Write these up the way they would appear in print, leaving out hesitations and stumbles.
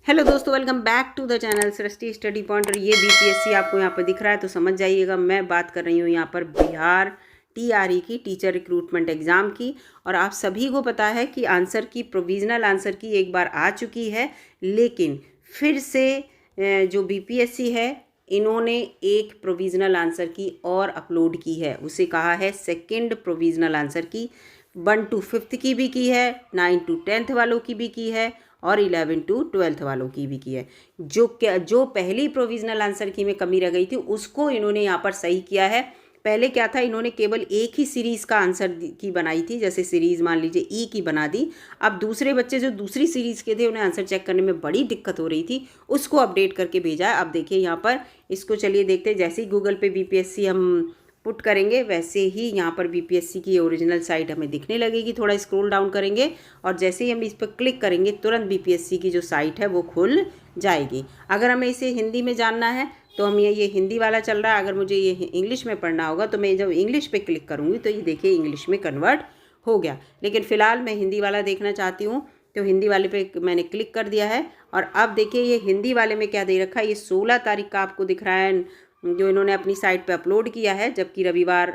Hello दोस्तों, welcome back to the channel Srishti study point. और ये बीपीएससी आपको यहाँ पर दिख रहा है तो समझ जाइएगा, मैं बात कर रही हूँ यहाँ पर बिहार टीआरई की, टीचर रिक्रूटमेंट एग्ज़ाम की। और आप सभी को पता है कि आंसर की, प्रोविज़नल आंसर की एक बार आ चुकी है, लेकिन फिर से जो बीपीएससी है इन्होंने एक प्रोविज़नल आंसर की और अपलोड की है। उसे कहा है सेकंड प्रोविज़नल आंसर की। 1 to 5th की भी की है, 9 to 10th वालों की भी की है और 11 to 12th वालों की भी की है। जो पहली प्रोविज़नल आंसर की में कमी रह गई थी उसको इन्होंने यहाँ पर सही किया है। पहले क्या था, इन्होंने केवल एक ही सीरीज़ का आंसर की बनाई थी, जैसे सीरीज़ मान लीजिए ई की बना दी। अब दूसरे बच्चे जो दूसरी सीरीज़ के थे उन्हें आंसर चेक करने में बड़ी दिक्कत हो रही थी, उसको अपडेट करके भेजा है। अब देखिए यहाँ पर इसको चलिए देखते हैं। जैसे ही गूगल पे बीपीएससी हम पुट करेंगे वैसे ही यहाँ पर बीपीएससी की ओरिजिनल साइट हमें दिखने लगेगी। थोड़ा स्क्रॉल डाउन करेंगे और जैसे ही हम इस पर क्लिक करेंगे तुरंत बीपीएससी की जो साइट है वो खुल जाएगी। अगर हमें इसे हिंदी में जानना है तो हम ये हिंदी वाला चल रहा है। अगर मुझे ये इंग्लिश में पढ़ना होगा तो मैं जब इंग्लिश पे क्लिक करूँगी तो ये देखिए इंग्लिश में कन्वर्ट हो गया। लेकिन फ़िलहाल मैं हिंदी वाला देखना चाहती हूँ तो हिंदी वाले पे मैंने क्लिक कर दिया है। और अब देखिए ये हिंदी वाले में क्या दे रखा है, ये 16 तारीख का आपको दिख रहा है जो इन्होंने अपनी साइट पे अपलोड किया है, जबकि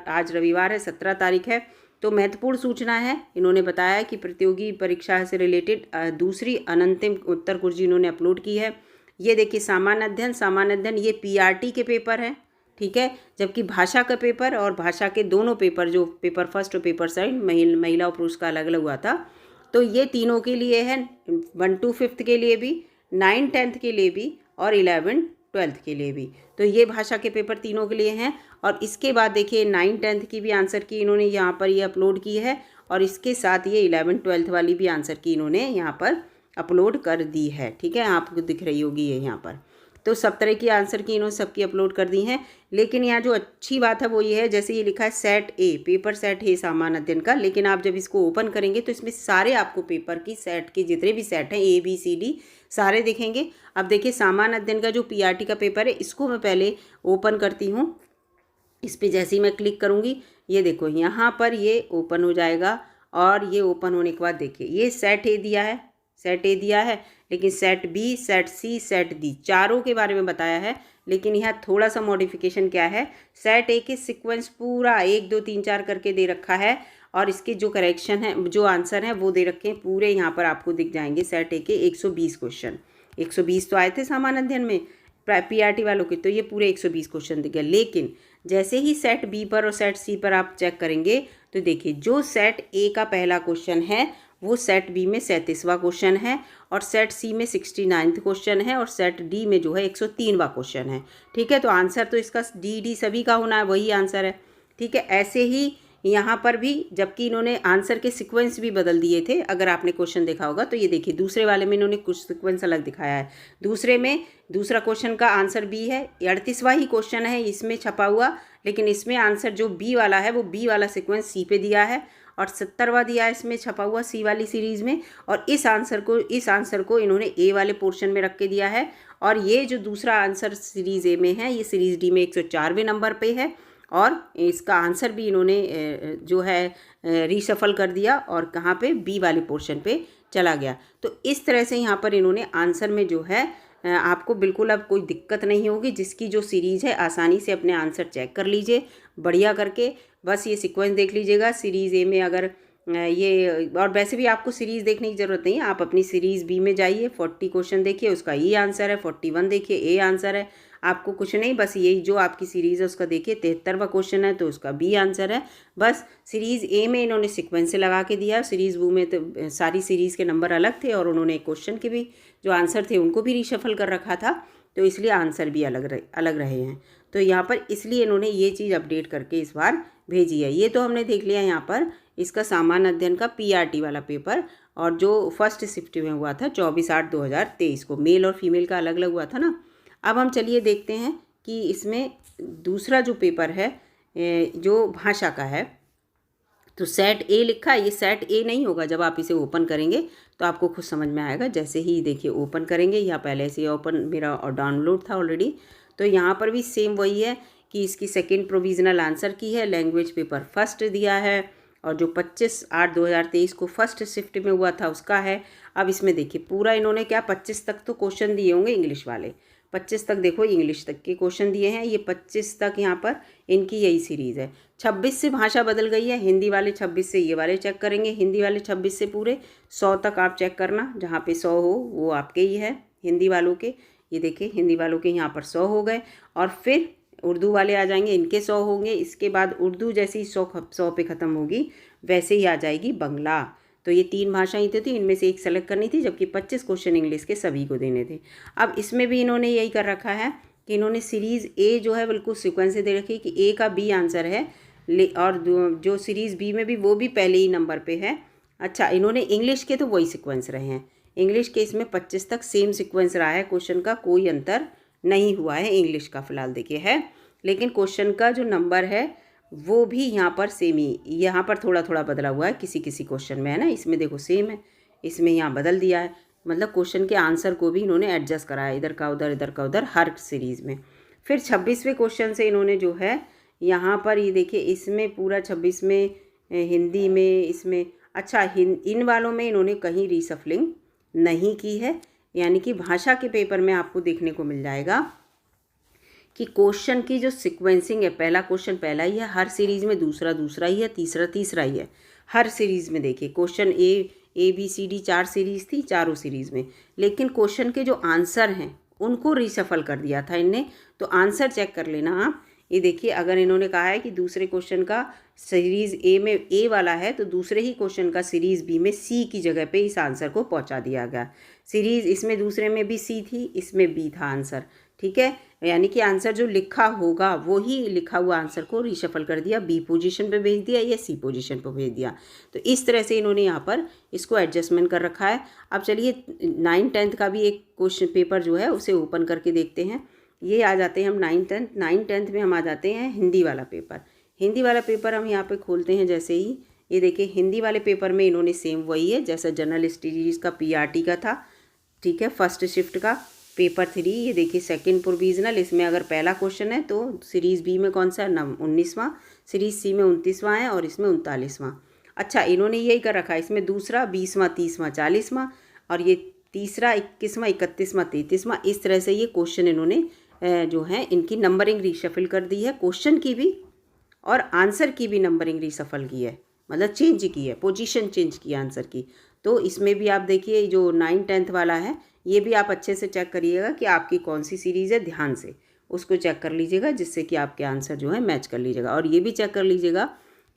आज रविवार है, 17 तारीख है। तो महत्वपूर्ण सूचना है, इन्होंने बताया कि प्रतियोगी परीक्षा से रिलेटेड दूसरी अनंतिम उत्तर कुर्जी इन्होंने अपलोड की है। ये देखिए सामान्य अध्ययन ये पीआरटी के पेपर हैं, ठीक है। जबकि भाषा का पेपर और भाषा के दोनों पेपर, जो पेपर फर्स्ट और पेपर सेकंड महिला और पुरुष का अलग अलग हुआ था, तो ये तीनों के लिए है, 1 to 5th के लिए भी, 9 10th के लिए भी और 11 12th के लिए भी। तो ये भाषा के पेपर तीनों के लिए हैं। और इसके बाद देखिए 9 10th की भी आंसर की इन्होंने यहाँ पर ये अपलोड की है और इसके साथ ये 11 12th वाली भी आंसर की इन्होंने यहाँ पर अपलोड कर दी है, ठीक है। आपको दिख रही होगी ये यहाँ पर। तो सब तरह की आंसर की इन्होंने सबकी अपलोड कर दी हैं। लेकिन यहाँ जो अच्छी बात है वो ये है, जैसे ये लिखा है सेट ए, पेपर सेट है सामान्य अध्ययन का, लेकिन आप जब इसको ओपन करेंगे तो इसमें सारे आपको पेपर की सेट के जितने भी सेट हैं ABCD सारे दिखेंगे। अब देखिए सामान्य अध्ययन का जो पीआरटी का पेपर है इसको मैं पहले ओपन करती हूँ। इस पर जैसे ही मैं क्लिक करूँगी ये देखो यहाँ पर ये ओपन हो जाएगा। और ये ओपन होने के बाद देखिए ये सेट ए दिया है, सेट ए दिया है, लेकिन सेट बी, सेट सी, सेट डी चारों के बारे में बताया है। लेकिन यहाँ थोड़ा सा मॉडिफिकेशन क्या है, सेट ए के सीक्वेंस पूरा 1 2 3 4 करके दे रखा है और इसके जो करेक्शन है, जो आंसर हैं वो दे रखे हैं पूरे, यहाँ पर आपको दिख जाएंगे। सेट ए के 120 क्वेश्चन, 120 तो आए थे सामान्य अध्ययन में पीआरटी वालों के, तो ये पूरे 120 क्वेश्चन दिख गए। लेकिन जैसे ही सेट बी पर और सेट सी पर आप चेक करेंगे तो देखिए जो सेट ए का पहला क्वेश्चन है वो सेट बी में 37वां क्वेश्चन है और सेट सी में 69वां क्वेश्चन है और सेट डी में जो है 103वां क्वेश्चन है, ठीक है। तो आंसर तो इसका डी सभी का होना है, वही आंसर है, ठीक है। ऐसे ही यहाँ पर भी, जबकि इन्होंने आंसर के सीक्वेंस भी बदल दिए थे, अगर आपने क्वेश्चन देखा होगा तो ये देखिए दूसरे वाले में इन्होंने कुछ सीक्वेंस अलग दिखाया है। दूसरे में दूसरा क्वेश्चन का आंसर बी है, 38वां ही क्वेश्चन है इसमें छपा हुआ, लेकिन इसमें आंसर जो बी वाला है वो बी वाला सीक्वेंस सी पे दिया है और 70वां दिया है इसमें छपा हुआ सी वाली सीरीज़ में। और इस आंसर को इन्होंने ए वाले पोर्शन में रख के दिया है। और ये जो दूसरा आंसर सीरीज़ ए में है ये सीरीज़ डी में 104वें नंबर पे है और इसका आंसर भी इन्होंने जो है रीशफल कर दिया और कहाँ पे, बी वाले पोर्शन पे चला गया। तो इस तरह से यहाँ पर इन्होंने आंसर में जो है आपको बिल्कुल अब कोई दिक्कत नहीं होगी। जिसकी जो सीरीज़ है आसानी से अपने आंसर चेक कर लीजिए बढ़िया करके। बस ये सीक्वेंस देख लीजिएगा सीरीज़ ए में, अगर ये, और वैसे भी आपको सीरीज़ देखने की ज़रूरत नहीं है, आप अपनी सीरीज़ बी में जाइए, 40 क्वेश्चन देखिए उसका ई आंसर है, 41 देखिए ए आंसर है। आपको कुछ नहीं, बस यही जो आपकी सीरीज़ है उसका देखिए, 73वां क्वेश्चन है तो उसका बी आंसर है। बस सीरीज़ ए में इन्होंने सीक्वेंस से लगा के दिया, सीरीज़ बी में तो सारी सीरीज़ के नंबर अलग थे और उन्होंने क्वेश्चन के भी जो आंसर थे उनको भी रीशफल कर रखा था, तो इसलिए आंसर भी अलग रहे हैं। तो यहाँ पर इसलिए इन्होंने ये चीज़ अपडेट करके इस बार भेजी है। ये तो हमने देख लिया यहाँ पर इसका सामान्य अध्ययन का पीआरटी वाला पेपर, और जो फर्स्ट शिफ्ट में हुआ था 24/8/2023 को, मेल और फीमेल का अलग अलग हुआ था ना। अब हम चलिए देखते हैं कि इसमें दूसरा जो पेपर है जो भाषा का है, तो सेट ए लिखा है, ये सेट ए नहीं होगा। जब आप इसे ओपन करेंगे तो आपको खुद समझ में आएगा। जैसे ही देखिए ओपन करेंगे, यहाँ पहले से ओपन मेरा और डाउनलोड था ऑलरेडी, तो यहाँ पर भी सेम वही है कि इसकी सेकंड प्रोविज़नल आंसर की है, लैंग्वेज पेपर फर्स्ट दिया है और जो 25/8/2023 को फर्स्ट शिफ्ट में हुआ था उसका है। अब इसमें देखिए पूरा इन्होंने क्या 25 तक तो क्वेश्चन दिए होंगे इंग्लिश वाले, 25 तक देखो इंग्लिश तक के क्वेश्चन दिए हैं, ये 25 तक यहाँ पर इनकी यही सीरीज़ है। 26 से भाषा बदल गई है, हिंदी वाले 26 से ये वाले चेक करेंगे, हिंदी वाले 26 से पूरे 100 तक आप चेक करना, जहाँ पे 100 हो वो आपके ही है हिंदी वालों के। ये देखिए हिंदी वालों के यहाँ पर 100 हो गए, और फिर उर्दू वाले आ जाएंगे, इनके 100 होंगे। इसके बाद उर्दू जैसे ही 100 पे ख़त्म होगी वैसे ही आ जाएगी बंगला। तो ये 3 भाषाएं थी, इनमें से एक सेलेक्ट करनी थी, जबकि 25 क्वेश्चन इंग्लिश के सभी को देने थे। अब इसमें भी इन्होंने यही कर रखा है कि इन्होंने सीरीज़ ए जो है बिल्कुल सीक्वेंस से दे रखी है कि ए का बी आंसर है, और जो सीरीज़ बी में भी वो भी पहले ही नंबर पे है। अच्छा, इन्होंने इंग्लिश के तो वही सीक्वेंस रहे हैं, इंग्लिश के इसमें 25 तक सेम सीक्वेंस रहा है, क्वेश्चन का कोई अंतर नहीं हुआ है इंग्लिश का फ़िलहाल देखिए है, लेकिन क्वेश्चन का जो नंबर है वो भी यहाँ पर सेम ही, यहाँ पर थोड़ा थोड़ा बदला हुआ है किसी किसी क्वेश्चन में, है ना। इसमें देखो सेम है, इसमें यहाँ बदल दिया है, मतलब क्वेश्चन के आंसर को भी इन्होंने एडजस्ट करा है, इधर का उधर इधर का उधर हर सीरीज़ में। फिर 26वें क्वेश्चन से इन्होंने जो है यहाँ पर ये देखिए इसमें पूरा 26 में हिंदी में इसमें, अच्छा इन वालों में इन्होंने कहीं रीसफलिंग नहीं की है, यानी कि भाषा के पेपर में आपको देखने को मिल जाएगा कि क्वेश्चन की जो सीक्वेंसिंग है, पहला क्वेश्चन पहला ही है हर सीरीज़ में, दूसरा दूसरा ही है, तीसरा तीसरा ही है हर सीरीज़ में। देखिए question A B C D 4 series थी, चारों सीरीज़ में, लेकिन क्वेश्चन के जो आंसर हैं उनको रीशफल कर दिया था इनने। तो आंसर चेक कर लेना आप, ये देखिए अगर इन्होंने कहा है कि दूसरे क्वेश्चन का सीरीज़ ए में ए वाला है, तो दूसरे ही क्वेश्चन का सीरीज़ बी में सी की जगह पे इस आंसर को पहुंचा दिया गया। सीरीज़ इसमें दूसरे में भी सी थी, इसमें बी था आंसर, ठीक है, यानी कि आंसर जो लिखा होगा वो ही लिखा हुआ आंसर को रीशफल कर दिया, बी पोजीशन पे भेज दिया या सी पोजीशन पे भेज दिया। तो इस तरह से इन्होंने यहाँ पर इसको एडजस्टमेंट कर रखा है। अब चलिए 9th-10th का भी एक क्वेश्चन पेपर जो है उसे ओपन करके देखते हैं। ये आ जाते हैं हम 9th-10th में हम आ जाते हैं हिंदी वाला पेपर। हिंदी वाला पेपर हम यहाँ पर खोलते हैं, जैसे ही ये देखिए हिंदी वाले पेपर में इन्होंने सेम वही है जैसा जनरल स्टडीज़ का PRT का था, ठीक है, फर्स्ट शिफ्ट का पेपर 3। ये देखिए सेकंड प्रोविजनल, इसमें अगर पहला क्वेश्चन है तो सीरीज़ बी में कौन सा है 19वां, सीरीज़ सी में 29वां है और इसमें 39वां। अच्छा, इन्होंने यही कर रखा है, इसमें दूसरा 20वां 30वां 40वां, और ये तीसरा 21वां 31वां 33वां। इस तरह से ये क्वेश्चन इन्होंने जो है इनकी नंबरिंग रीशफल कर दी है, क्वेश्चन की भी और आंसर की भी नंबरिंग रीशफल की है, मतलब चेंज की है, पोजीशन चेंज की आंसर की। तो इसमें भी आप देखिए जो 9th-10th वाला है ये भी आप अच्छे से चेक करिएगा कि आपकी कौन सी सीरीज़ है, ध्यान से उसको चेक कर लीजिएगा, जिससे कि आपके आंसर जो है मैच कर लीजिएगा। और ये भी चेक कर लीजिएगा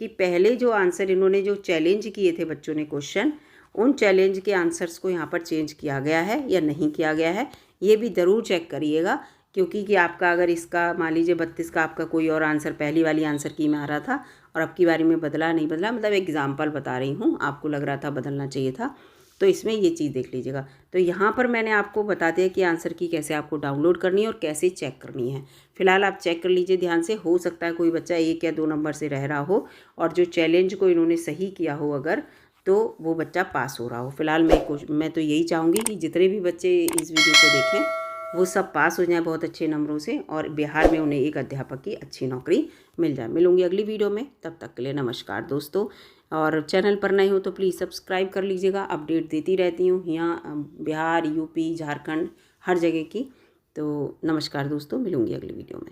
कि पहले जो आंसर इन्होंने जो चैलेंज किए थे बच्चों ने क्वेश्चन, उन चैलेंज के आंसर्स को यहाँ पर चेंज किया गया है या नहीं किया गया है, ये भी ज़रूर चेक करिएगा। क्योंकि कि आपका अगर इसका मान लीजिए 32 का आपका कोई और आंसर पहली वाली आंसर की में आ रहा था और अब की बारी में बदला नहीं बदला, मतलब एग्जाम्पल बता रही हूँ, आपको लग रहा था बदलना चाहिए था, तो इसमें ये चीज़ देख लीजिएगा। तो यहाँ पर मैंने आपको बता दिया कि आंसर की कैसे आपको डाउनलोड करनी है और कैसे चेक करनी है। फिलहाल आप चेक कर लीजिए ध्यान से, हो सकता है कोई बच्चा 1 या 2 नंबर से रह रहा हो और जो चैलेंज को इन्होंने सही किया हो अगर, तो वो बच्चा पास हो रहा हो। फिलहाल मैं तो यही चाहूँगी कि जितने भी बच्चे इस वीडियो को देखें वो सब पास हो जाएं बहुत अच्छे नंबरों से, और बिहार में उन्हें एक अध्यापक की अच्छी नौकरी मिल जाए। मिलूंगी अगली वीडियो में, तब तक के लिए नमस्कार दोस्तों। और चैनल पर नए हो तो प्लीज़ सब्सक्राइब कर लीजिएगा, अपडेट देती रहती हूँ यहाँ बिहार, यूपी, झारखंड हर जगह की। तो नमस्कार दोस्तों, मिलूंगी अगली वीडियो में।